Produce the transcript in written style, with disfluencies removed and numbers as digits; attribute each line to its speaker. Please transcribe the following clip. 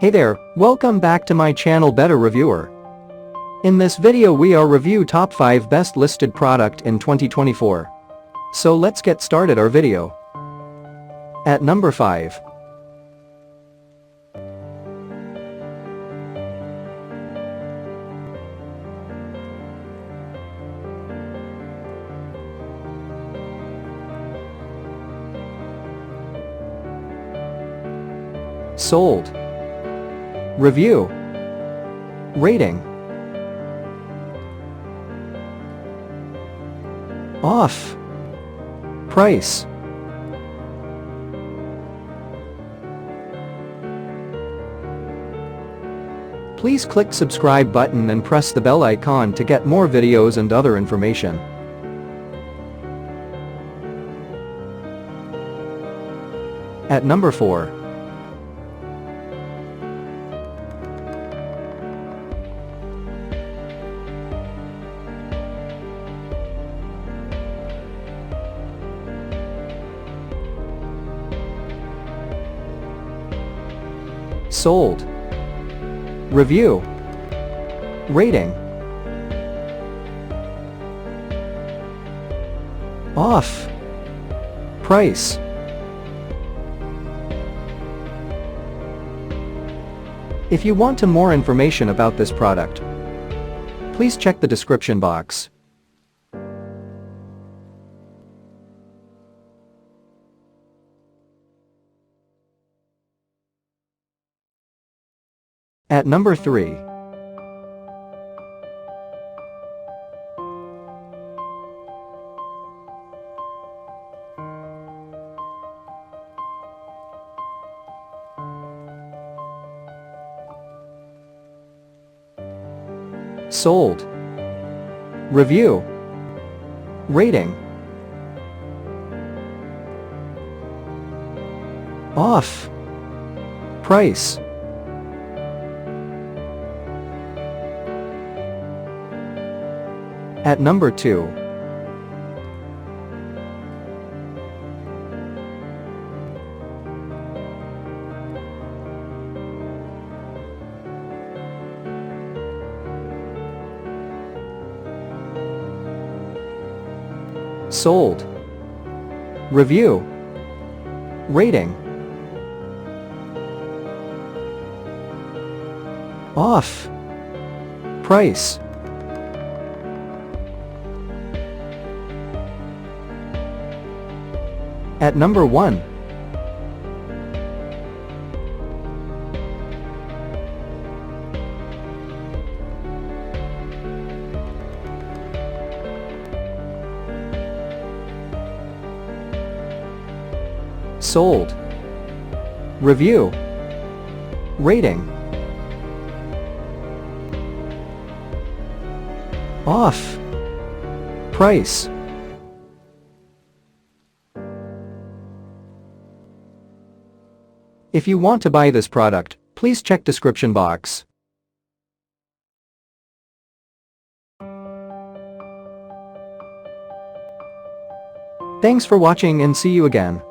Speaker 1: Hey there, welcome back to my channel Better Reviewer. In this video we are review top 5 best listed product in 2024. So let's get started our video. At number 5. Sold. Review. Rating. Off. Price. Please click subscribe button and press the bell icon to get more videos and other information. At number 4. Sold. Review. Rating. Off. Price. If you want more information about this product, please check the description box. At number 3. Sold. Review. Rating. Off. Price. At number 2. Sold. Review. Rating. Off. Price. At number 1. Sold. Review. Rating. Off. Price. If you want to buy this product, please check description box. Thanks for watching and see you again.